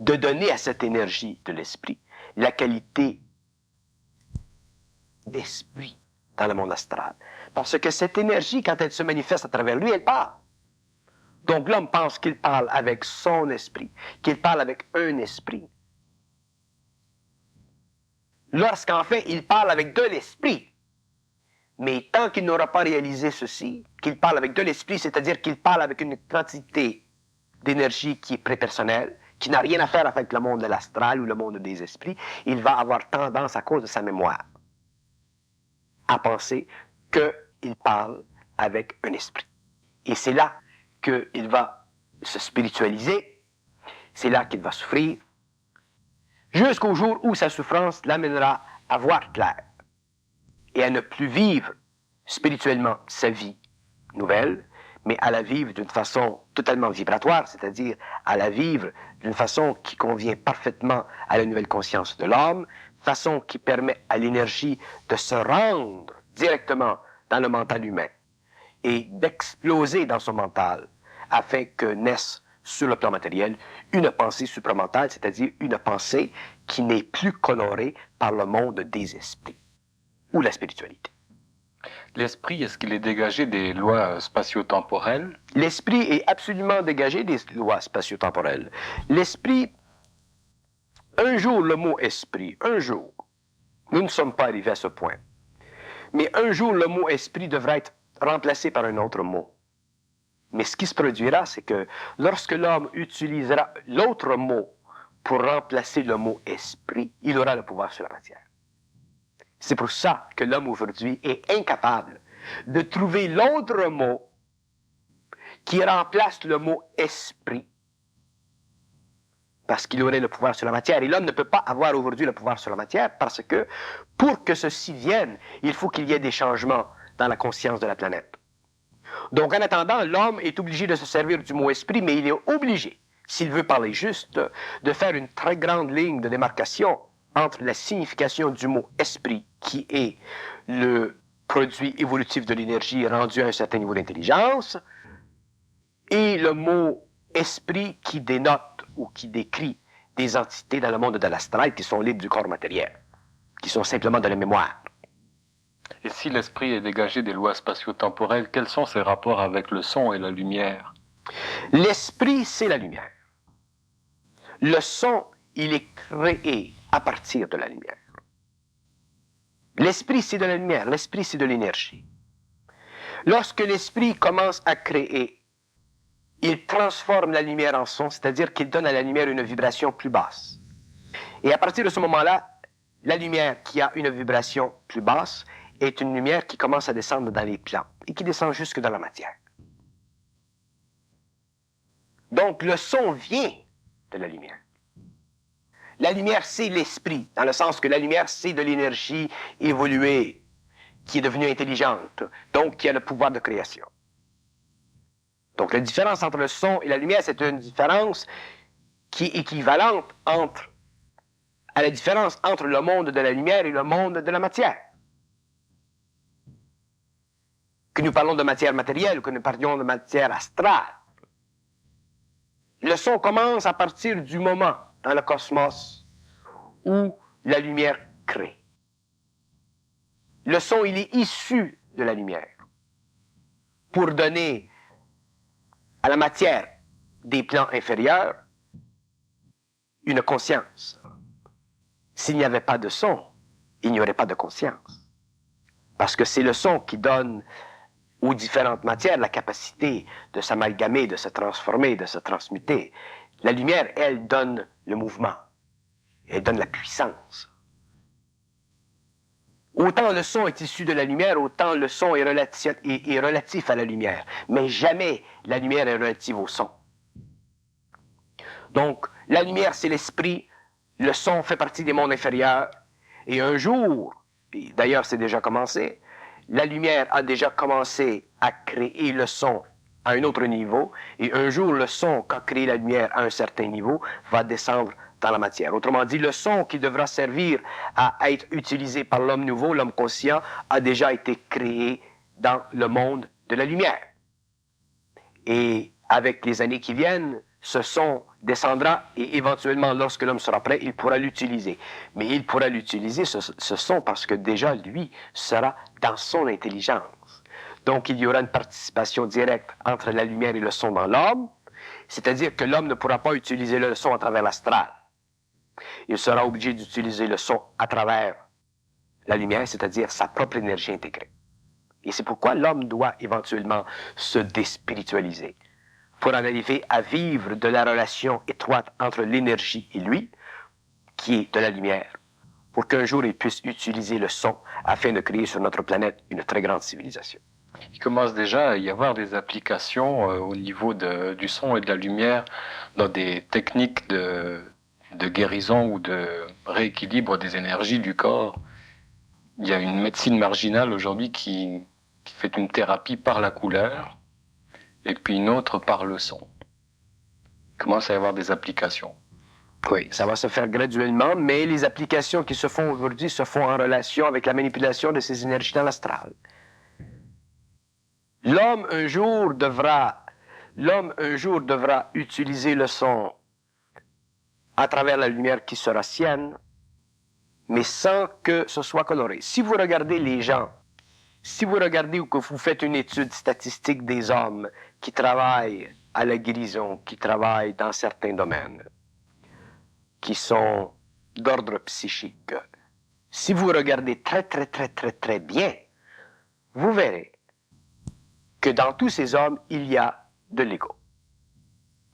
de donner à cette énergie de l'esprit la qualité d'esprit dans le monde astral. Parce que cette énergie, quand elle se manifeste à travers lui, elle parle. Donc l'homme pense qu'il parle avec son esprit, qu'il parle avec un esprit. Lorsqu'en fait, il parle avec de l'esprit. Mais tant qu'il n'aura pas réalisé ceci, qu'il parle avec de l'esprit, c'est-à-dire qu'il parle avec une quantité d'énergie qui est prépersonnelle, qui n'a rien à faire avec le monde de l'astral ou le monde des esprits, il va avoir tendance, à cause de sa mémoire, à penser qu'il parle avec un esprit. Et c'est là qu'il va se spiritualiser, c'est là qu'il va souffrir, jusqu'au jour où sa souffrance l'amènera à voir clair et à ne plus vivre spirituellement sa vie nouvelle, mais à la vivre d'une façon totalement vibratoire, c'est-à-dire à la vivre d'une façon qui convient parfaitement à la nouvelle conscience de l'homme, façon qui permet à l'énergie de se rendre directement dans le mental humain et d'exploser dans son mental afin que naisse sur le plan matériel une pensée supramentale, c'est-à-dire une pensée qui n'est plus colorée par le monde des esprits ou la spiritualité. L'esprit, est-ce qu'il est dégagé des lois spatio-temporelles? L'esprit est absolument dégagé des lois spatio-temporelles. L'esprit, un jour le mot esprit, un jour, nous ne sommes pas arrivés à ce point, mais un jour le mot esprit devra être remplacé par un autre mot. Mais ce qui se produira, c'est que lorsque l'homme utilisera l'autre mot pour remplacer le mot esprit, il aura le pouvoir sur la matière. C'est pour ça que l'homme aujourd'hui est incapable de trouver l'autre mot qui remplace le mot esprit, parce qu'il aurait le pouvoir sur la matière. Et l'homme ne peut pas avoir aujourd'hui le pouvoir sur la matière parce que pour que ceci vienne, il faut qu'il y ait des changements dans la conscience de la planète. Donc, en attendant, l'homme est obligé de se servir du mot esprit, mais il est obligé, s'il veut parler juste, de faire une très grande ligne de démarcation entre la signification du mot esprit, qui est le produit évolutif de l'énergie rendu à un certain niveau d'intelligence, et le mot esprit qui dénote ou qui décrit des entités dans le monde de l'astral qui sont libres du corps matériel, qui sont simplement de la mémoire. Et si l'esprit est dégagé des lois spatio-temporelles, quels sont ses rapports avec le son et la lumière? L'esprit, c'est la lumière. Le son, il est créé à partir de la lumière. L'esprit, c'est de la lumière. L'esprit, c'est de l'énergie. Lorsque l'esprit commence à créer, il transforme la lumière en son, c'est-à-dire qu'il donne à la lumière une vibration plus basse. Et à partir de ce moment-là, la lumière qui a une vibration plus basse est une lumière qui commence à descendre dans les plans et qui descend jusque dans la matière. Donc, le son vient de la lumière. La lumière, c'est l'esprit, dans le sens que la lumière, c'est de l'énergie évoluée, qui est devenue intelligente, donc qui a le pouvoir de création. Donc, la différence entre le son et la lumière, c'est une différence qui est équivalente à la différence entre le monde de la lumière et le monde de la matière. Que nous parlons de matière matérielle ou que nous parlions de matière astrale. Le son commence à partir du moment dans le cosmos où la lumière crée. Le son, il est issu de la lumière pour donner à la matière des plans inférieurs une conscience. S'il n'y avait pas de son, il n'y aurait pas de conscience. Parce que c'est le son qui donne aux différentes matières la capacité de s'amalgamer, de se transformer, de se transmuter. La lumière, elle, donne le mouvement. Elle donne la puissance. Autant le son est issu de la lumière, autant le son est relatif à la lumière. Mais jamais la lumière est relative au son. Donc, la lumière, c'est l'esprit. Le son fait partie des mondes inférieurs. Et un jour, et d'ailleurs c'est déjà commencé, la lumière a déjà commencé à créer le son à un autre niveau, et un jour, le son qu'a créé la lumière à un certain niveau va descendre dans la matière. Autrement dit, le son qui devra servir à être utilisé par l'homme nouveau, l'homme conscient, a déjà été créé dans le monde de la lumière. Et avec les années qui viennent, ce son descendra et éventuellement, lorsque l'homme sera prêt, il pourra l'utiliser. Mais il pourra l'utiliser, ce son, parce que déjà, lui, sera dans son intelligence. Donc, il y aura une participation directe entre la lumière et le son dans l'homme, c'est-à-dire que l'homme ne pourra pas utiliser le son à travers l'astral. Il sera obligé d'utiliser le son à travers la lumière, c'est-à-dire sa propre énergie intégrée. Et c'est pourquoi l'homme doit éventuellement se déspiritualiser, pour en arriver à vivre de la relation étroite entre l'énergie et lui, qui est de la lumière, pour qu'un jour il puisse utiliser le son afin de créer sur notre planète une très grande civilisation. Il commence déjà à y avoir des applications au niveau du son et de la lumière dans des techniques guérison ou de rééquilibre des énergies du corps. Il y a une médecine marginale aujourd'hui qui fait une thérapie par la couleur et puis une autre par le son. Il commence à y avoir des applications. Oui, ça va se faire graduellement, mais les applications qui se font aujourd'hui se font en relation avec la manipulation de ces énergies dans l'astral. L'homme un jour devra utiliser le son à travers la lumière qui sera sienne, mais sans que ce soit coloré. Si vous regardez les gens, si vous regardez ou que vous faites une étude statistique des hommes qui travaillent à la guérison, qui travaillent dans certains domaines, qui sont d'ordre psychique, si vous regardez très bien, vous verrez que dans tous ces hommes, il y a de l'ego.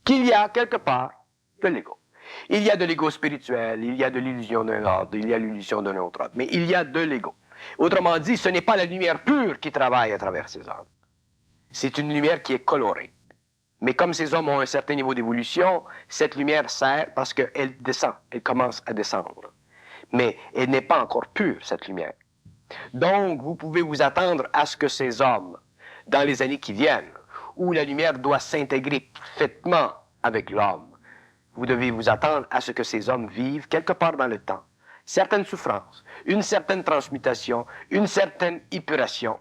Qu'il y a quelque part de l'ego. Il y a de l'ego spirituel, il y a de l'illusion d'un ordre, il y a l'illusion d'un autre ordre, mais il y a de l'ego. Autrement dit, ce n'est pas la lumière pure qui travaille à travers ces hommes. C'est une lumière qui est colorée. Mais comme ces hommes ont un certain niveau d'évolution, cette lumière sert parce qu'elle descend, elle commence à descendre. Mais elle n'est pas encore pure, cette lumière. Donc, vous pouvez vous attendre à ce que ces hommes, dans les années qui viennent, où la lumière doit s'intégrer parfaitement avec l'homme, vous devez vous attendre à ce que ces hommes vivent quelque part dans le temps certaines souffrances, une certaine transmutation, une certaine épuration,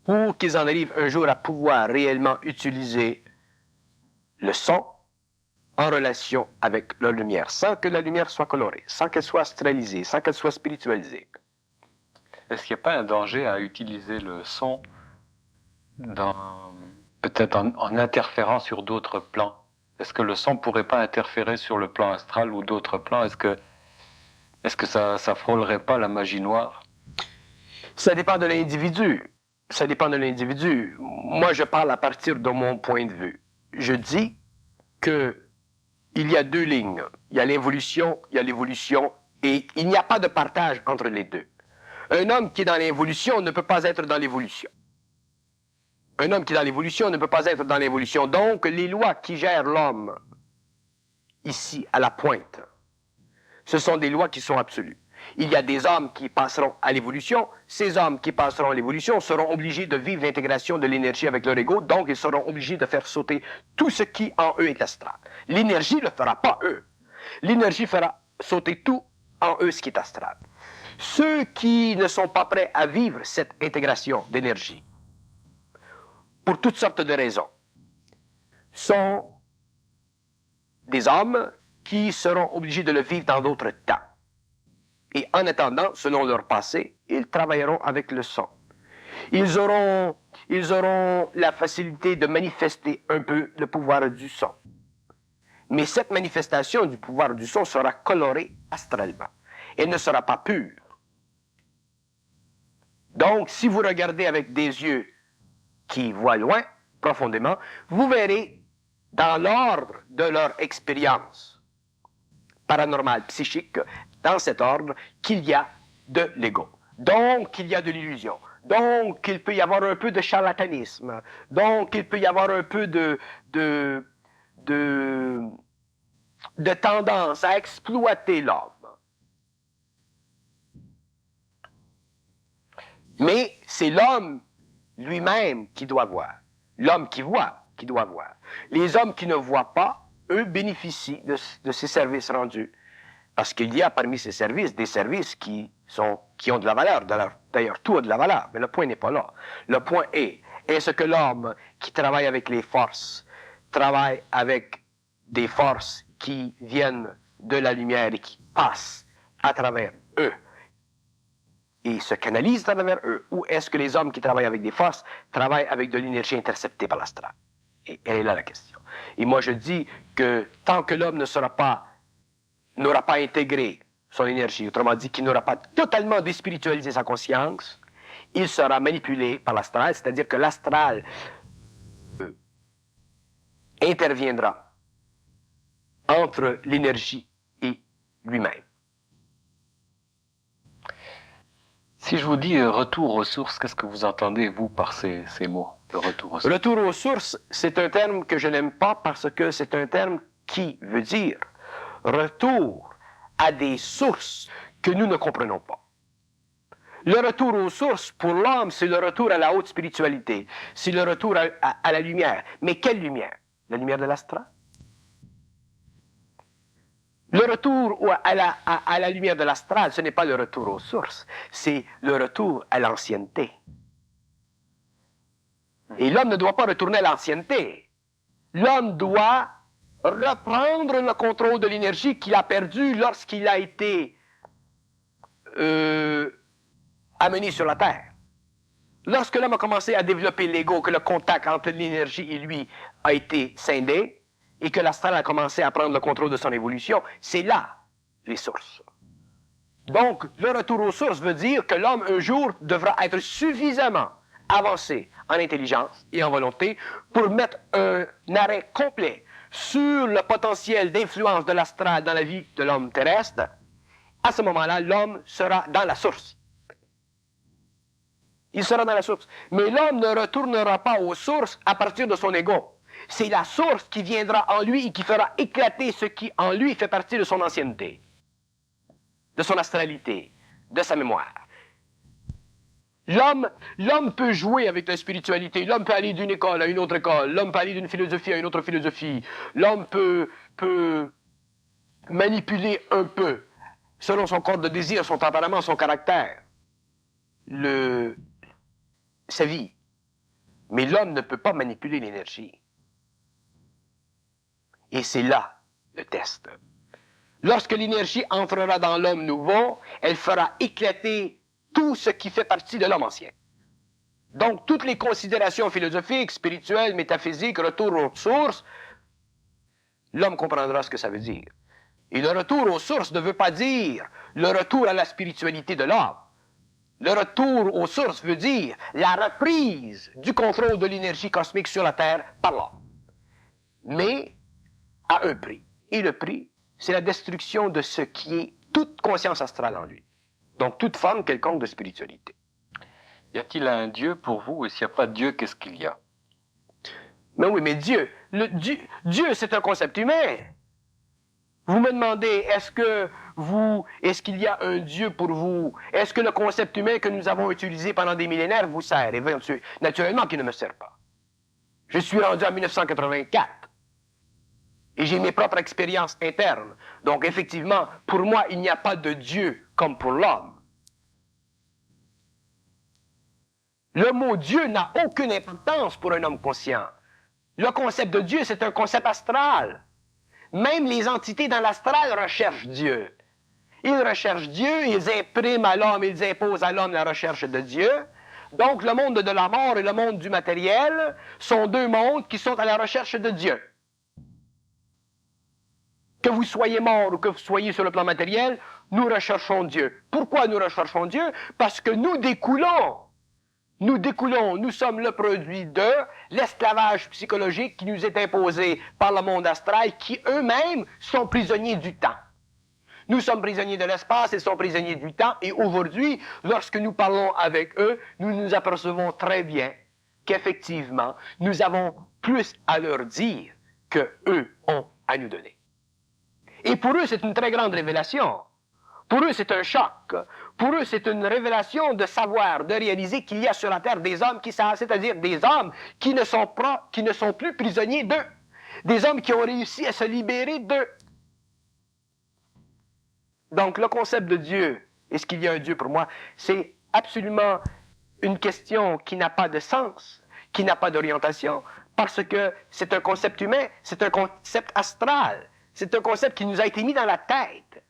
pour qu'ils en arrivent un jour à pouvoir réellement utiliser le son en relation avec la lumière, sans que la lumière soit colorée, sans qu'elle soit astralisée, sans qu'elle soit spiritualisée. Est-ce qu'il n'y a pas un danger à utiliser le son peut-être en interférant sur d'autres plans? Est-ce que le son ne pourrait pas interférer sur le plan astral ou d'autres plans? Est-ce que ça frôlerait pas la magie noire? Ça dépend de l'individu. Ça dépend de l'individu. Moi, je parle à partir de mon point de vue. Je dis que il y a deux lignes. Il y a l'involution, il y a l'évolution, et il n'y a pas de partage entre les deux. Un homme qui est dans l'involution ne peut pas être dans l'évolution. Un homme qui est dans l'évolution ne peut pas être dans l'évolution. Donc, les lois qui gèrent l'homme, ici, à la pointe, ce sont des lois qui sont absolues. Il y a des hommes qui passeront à l'évolution. Ces hommes qui passeront à l'évolution seront obligés de vivre l'intégration de l'énergie avec leur ego, donc ils seront obligés de faire sauter tout ce qui en eux est astral. L'énergie ne le fera pas eux. L'énergie fera sauter tout en eux ce qui est astral. Ceux qui ne sont pas prêts à vivre cette intégration d'énergie, pour toutes sortes de raisons, sont des hommes qui seront obligés de le vivre dans d'autres temps. Et en attendant, selon leur passé, ils travailleront avec le son. Ils auront la facilité de manifester un peu le pouvoir du son. Mais cette manifestation du pouvoir du son sera colorée astralement. Elle ne sera pas pure. Donc, si vous regardez avec des yeux qui voient loin, profondément, vous verrez dans l'ordre de leur expérience paranormale, psychique, dans cet ordre, qu'il y a de l'ego. Donc, il y a de l'illusion. Donc, il peut y avoir un peu de charlatanisme. Donc, il peut y avoir un peu de tendance à exploiter l'homme. Mais c'est l'homme lui-même qui doit voir. L'homme qui voit, qui doit voir. Les hommes qui ne voient pas, eux, bénéficient de ces services rendus. Parce qu'il y a parmi ces services des services qui ont de la valeur. D'ailleurs, tout a de la valeur, mais le point n'est pas là. Le point est-ce que l'homme qui travaille avec les forces travaille avec des forces qui viennent de la lumière et qui passent à travers eux et se canalisent à travers eux, ou est-ce que les hommes qui travaillent avec des forces travaillent avec de l'énergie interceptée par l'astral? Et elle est là la question. Et moi je dis que tant que l'homme n'aura pas intégré son énergie, autrement dit qu'il n'aura pas totalement déspiritualisé sa conscience, il sera manipulé par l'astral, c'est-à-dire que l'astral interviendra entre l'énergie et lui-même. Si je vous dis retour aux sources, qu'est-ce que vous entendez, vous, par ces mots, le retour aux sources? Retour aux sources, c'est un terme que je n'aime pas parce que c'est un terme qui veut dire retour à des sources que nous ne comprenons pas. Le retour aux sources, pour l'homme, c'est le retour à la haute spiritualité. C'est le retour à la lumière. Mais quelle lumière? La lumière de l'astral? Le retour à la lumière de l'astral, ce n'est pas le retour aux sources, c'est le retour à l'ancienneté. Et l'homme ne doit pas retourner à l'ancienneté. L'homme doit reprendre le contrôle de l'énergie qu'il a perdu lorsqu'il a été amené sur la Terre. Lorsque l'homme a commencé à développer l'ego, que le contact entre l'énergie et lui a été scindé, et que l'astral a commencé à prendre le contrôle de son évolution, c'est là les sources. Donc, le retour aux sources veut dire que l'homme, un jour, devra être suffisamment avancé en intelligence et en volonté pour mettre un arrêt complet sur le potentiel d'influence de l'astral dans la vie de l'homme terrestre. À ce moment-là, l'homme sera dans la source. Il sera dans la source. Mais l'homme ne retournera pas aux sources à partir de son ego. C'est la source qui viendra en lui et qui fera éclater ce qui en lui fait partie de son ancienneté, de son astralité, de sa mémoire. L'homme peut jouer avec la spiritualité, l'homme peut aller d'une école à une autre école, l'homme peut aller d'une philosophie à une autre philosophie, l'homme peut manipuler un peu, selon son corps de désir, son tempérament, son caractère, sa vie. Mais l'homme ne peut pas manipuler l'énergie. Et c'est là le test. Lorsque l'énergie entrera dans l'homme nouveau, elle fera éclater tout ce qui fait partie de l'homme ancien. Donc, toutes les considérations philosophiques, spirituelles, métaphysiques, retour aux sources, l'homme comprendra ce que ça veut dire. Et le retour aux sources ne veut pas dire le retour à la spiritualité de l'homme. Le retour aux sources veut dire la reprise du contrôle de l'énergie cosmique sur la Terre par l'homme. Mais à un prix. Et le prix, c'est la destruction de ce qui est toute conscience astrale en lui. Donc, toute forme quelconque de spiritualité. Y a-t-il un Dieu pour vous? Et s'il n'y a pas de Dieu, qu'est-ce qu'il y a? Mais oui, mais Dieu, Dieu, c'est un concept humain. Vous me demandez, est-ce qu'il y a un Dieu pour vous? Est-ce que le concept humain que nous avons utilisé pendant des millénaires vous sert? Et naturellement qu'il ne me sert pas. Je suis rendu en 1984. Et j'ai mes propres expériences internes. Donc, effectivement, pour moi, il n'y a pas de Dieu comme pour l'homme. Le mot Dieu n'a aucune importance pour un homme conscient. Le concept de Dieu, c'est un concept astral. Même les entités dans l'astral recherchent Dieu. Ils recherchent Dieu, ils impriment à l'homme, ils imposent à l'homme la recherche de Dieu. Donc, le monde de la mort et le monde du matériel sont deux mondes qui sont à la recherche de Dieu. Que vous soyez mort ou que vous soyez sur le plan matériel, nous recherchons Dieu. Pourquoi nous recherchons Dieu? Parce que nous découlons, nous sommes le produit de l'esclavage psychologique qui nous est imposé par le monde astral, qui eux-mêmes sont prisonniers du temps. Nous sommes prisonniers de l'espace, ils sont prisonniers du temps, et aujourd'hui, lorsque nous parlons avec eux, nous nous apercevons très bien qu'effectivement, nous avons plus à leur dire que eux ont à nous donner. Et pour eux, c'est une très grande révélation. Pour eux, c'est un choc. Pour eux, c'est une révélation de savoir, de réaliser qu'il y a sur la terre des hommes qui savent, c'est-à-dire des hommes qui ne sont plus prisonniers d'eux. Des hommes qui ont réussi à se libérer d'eux. Donc, le concept de Dieu, est-ce qu'il y a un Dieu pour moi, c'est absolument une question qui n'a pas de sens, qui n'a pas d'orientation, parce que c'est un concept humain, c'est un concept astral. C'est un concept qui nous a été mis dans la tête.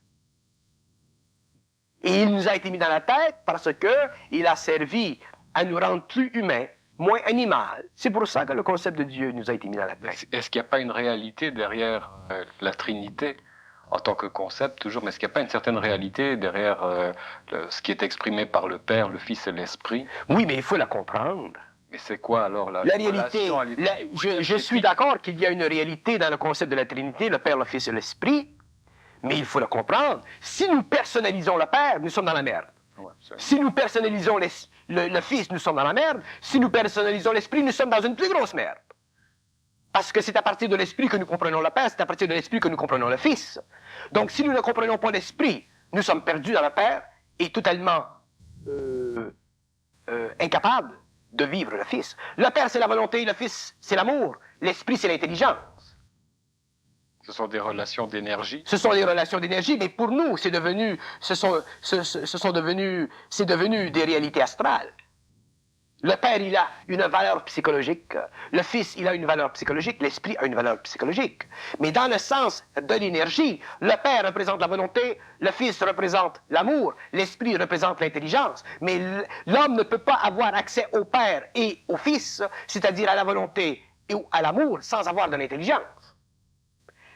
Et il nous a été mis dans la tête parce qu'il a servi à nous rendre plus humains, moins animal. C'est pour ça que le concept de Dieu nous a été mis dans la tête. Est-ce qu'il n'y a pas une réalité derrière la Trinité en tant que concept toujours, mais est-ce qu'il n'y a pas une certaine réalité derrière ce qui est exprimé par le Père, le Fils et l'Esprit? Oui, mais il faut la comprendre. Mais c'est quoi alors la réalité? Je suis d'accord qu'il y a une réalité dans le concept de la Trinité, le Père, le Fils et l'Esprit, mais il faut le comprendre. Si nous personnalisons le Père, nous sommes dans la merde. Ouais, si nous personnalisons le Fils, nous sommes dans la merde. Si nous personnalisons l'Esprit, nous sommes dans une plus grosse merde. Parce que c'est à partir de l'Esprit que nous comprenons le Père, c'est à partir de l'Esprit que nous comprenons le Fils. Donc, si nous ne comprenons pas l'Esprit, nous sommes perdus dans le Père et totalement incapables de vivre le Fils. Le Père, c'est la volonté, le Fils, c'est l'amour, l'Esprit, c'est l'intelligence. Ce sont des relations d'énergie. Ce sont des relations d'énergie, mais pour nous, c'est devenu des réalités astrales. Le Père, il a une valeur psychologique. Le Fils, il a une valeur psychologique. L'Esprit a une valeur psychologique. Mais dans le sens de l'énergie, le Père représente la volonté, le Fils représente l'amour, l'Esprit représente l'intelligence. Mais l'homme ne peut pas avoir accès au Père et au Fils, c'est-à-dire à la volonté et à l'amour, sans avoir de l'intelligence.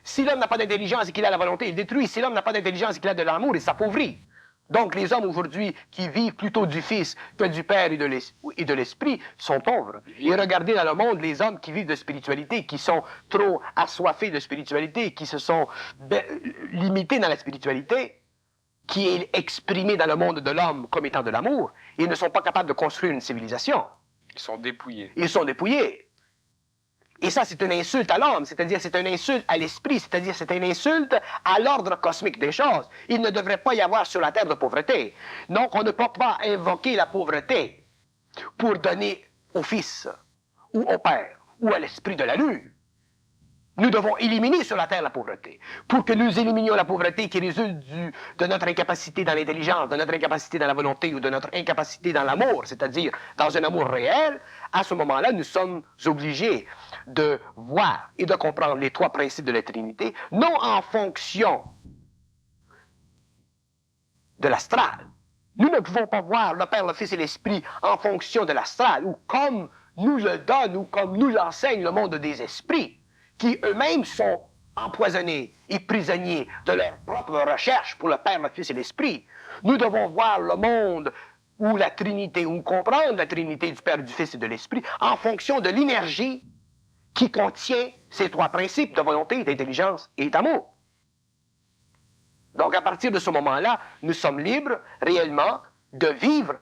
Si l'homme n'a pas d'intelligence et qu'il a la volonté, il détruit. Si l'homme n'a pas d'intelligence et qu'il a de l'amour, il s'appauvrit. Donc, les hommes aujourd'hui qui vivent plutôt du Fils que du Père et de l'Esprit sont pauvres. Et regardez dans le monde les hommes qui vivent de spiritualité, qui sont trop assoiffés de spiritualité, qui se sont limités dans la spiritualité, qui est exprimée dans le monde de l'homme comme étant de l'amour. Ils ne sont pas capables de construire une civilisation. Ils sont dépouillés. Ils sont dépouillés. Et ça, c'est une insulte à l'homme, c'est-à-dire c'est une insulte à l'esprit, c'est-à-dire c'est une insulte à l'ordre cosmique des choses. Il ne devrait pas y avoir sur la terre de pauvreté. Donc, on ne peut pas invoquer la pauvreté pour donner au Fils, ou au Père, ou à l'esprit de la lune. Nous devons éliminer sur la terre la pauvreté. Pour que nous éliminions la pauvreté qui résulte de notre incapacité dans l'intelligence, de notre incapacité dans la volonté ou de notre incapacité dans l'amour, c'est-à-dire dans un amour réel, à ce moment-là, nous sommes obligés de voir et de comprendre les trois principes de la Trinité, non en fonction de l'astral. Nous ne pouvons pas voir le Père, le Fils et l'Esprit en fonction de l'astral, ou comme nous le donne, ou comme nous l'enseigne le monde des esprits, qui eux-mêmes sont empoisonnés et prisonniers de leur propre recherche pour le Père, le Fils et l'Esprit. Nous devons voir le monde ou la Trinité, ou comprendre la Trinité du Père, du Fils et de l'Esprit en fonction de l'énergie qui contient ces trois principes de volonté, d'intelligence et d'amour. Donc, à partir de ce moment-là, nous sommes libres, réellement, de vivre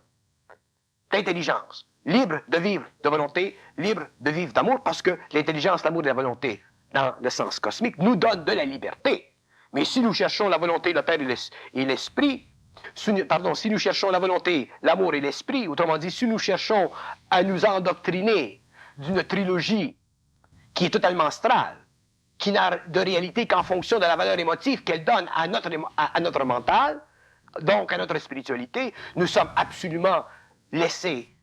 d'intelligence, libres de vivre de volonté, libres de vivre d'amour, parce que l'intelligence, l'amour et la volonté, dans le sens cosmique, nous donnent de la liberté. Mais si nous cherchons la volonté, le Père et l'Esprit, si nous cherchons la volonté, l'amour et l'Esprit, autrement dit, si nous cherchons à nous endoctriner d'une trilogie qui est totalement astrale, qui n'a de réalité qu'en fonction de la valeur émotive qu'elle donne à notre mental, donc à notre spiritualité, nous sommes absolument laissés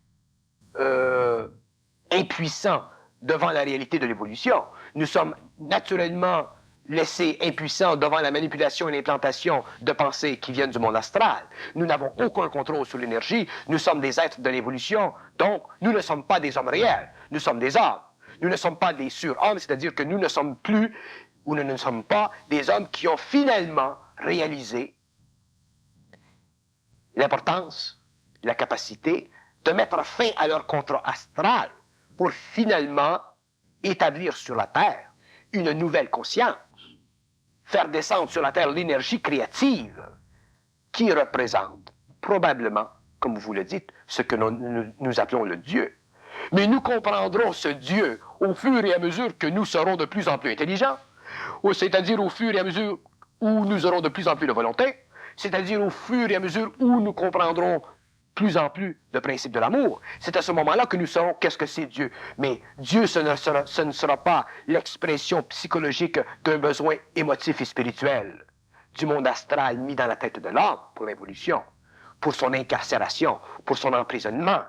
impuissants devant la réalité de l'évolution. Nous sommes naturellement laissés impuissants devant la manipulation et l'implantation de pensées qui viennent du monde astral. Nous n'avons aucun contrôle sur l'énergie. Nous sommes des êtres de l'évolution. Donc, nous ne sommes pas des hommes réels. Nous sommes des hommes. Nous ne sommes pas des surhommes, c'est-à-dire que nous ne sommes plus, ou nous ne sommes pas des hommes qui ont finalement réalisé l'importance, la capacité de mettre fin à leur contrat astral pour finalement établir sur la Terre une nouvelle conscience, faire descendre sur la Terre l'énergie créative qui représente probablement, comme vous le dites, ce que nous appelons le Dieu. Mais nous comprendrons ce Dieu au fur et à mesure que nous serons de plus en plus intelligents, c'est-à-dire au fur et à mesure où nous aurons de plus en plus de volonté, c'est-à-dire au fur et à mesure où nous comprendrons plus en plus le principe de l'amour. C'est à ce moment-là que nous saurons qu'est-ce que c'est Dieu. Mais Dieu, ce ne sera pas l'expression psychologique d'un besoin émotif et spirituel du monde astral mis dans la tête de l'homme pour l'évolution, pour son incarcération, pour son emprisonnement,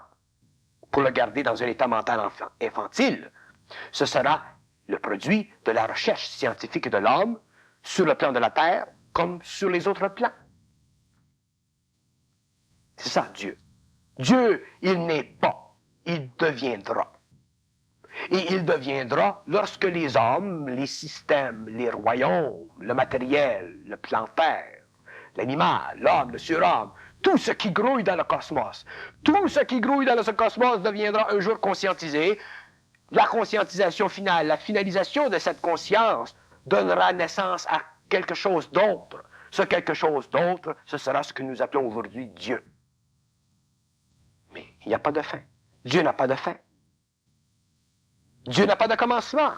pour le garder dans un état mental infantile. Ce sera le produit de la recherche scientifique de l'homme sur le plan de la Terre comme sur les autres plans. C'est ça, Dieu. Dieu, il n'est pas, il deviendra. Et il deviendra lorsque les hommes, les systèmes, les royaumes, le matériel, le plan Terre, l'animal, l'homme, le surhomme, tout ce qui grouille dans le cosmos, tout ce qui grouille dans ce cosmos deviendra un jour conscientisé. La conscientisation finale, la finalisation de cette conscience donnera naissance à quelque chose d'autre. Ce quelque chose d'autre, ce sera ce que nous appelons aujourd'hui Dieu. Mais il n'y a pas de fin. Dieu n'a pas de fin. Dieu n'a pas de commencement.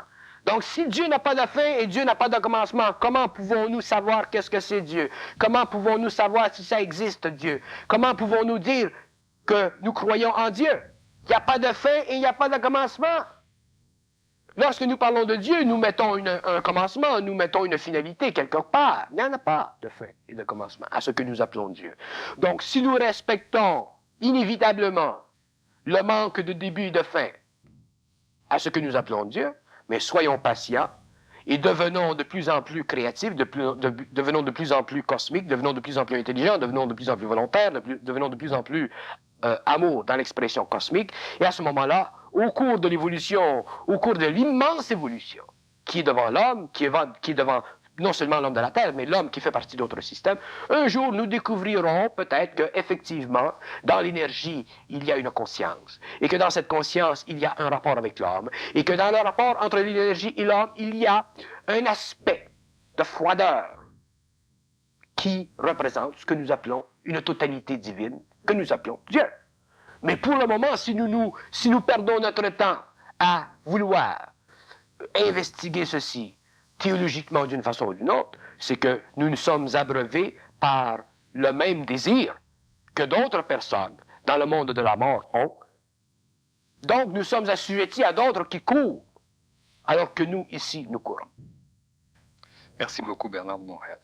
Donc, si Dieu n'a pas de fin et Dieu n'a pas de commencement, comment pouvons-nous savoir qu'est-ce que c'est Dieu? Comment pouvons-nous savoir si ça existe, Dieu? Comment pouvons-nous dire que nous croyons en Dieu? Il n'y a pas de fin et il n'y a pas de commencement. Lorsque nous parlons de Dieu, nous mettons un commencement, nous mettons une finalité quelque part. Il n'y en a pas de fin et de commencement à ce que nous appelons Dieu. Donc, si nous respectons inévitablement le manque de début et de fin à ce que nous appelons Dieu, mais soyons patients et devenons de plus en plus créatifs, devenons de plus en plus cosmiques, devenons de plus en plus intelligents, devenons de plus en plus volontaires, devenons de plus en plus amour dans l'expression cosmique. Et à ce moment-là, au cours de l'évolution, au cours de l'immense évolution qui est devant l'homme, qui est devant non seulement l'homme de la Terre, mais l'homme qui fait partie d'autres systèmes, un jour nous découvrirons peut-être qu'effectivement, dans l'énergie, il y a une conscience. Et que dans cette conscience, il y a un rapport avec l'homme. Et que dans le rapport entre l'énergie et l'homme, il y a un aspect de froideur qui représente ce que nous appelons une totalité divine, que nous appelons Dieu. Mais pour le moment, si nous perdons notre temps à vouloir investiguer ceci théologiquement d'une façon ou d'une autre, c'est que nous nous sommes abreuvés par le même désir que d'autres personnes dans le monde de la mort ont. Donc, nous sommes assujettis à d'autres qui courent, alors que nous, ici, nous courons. Merci beaucoup, Bernard de Montréal.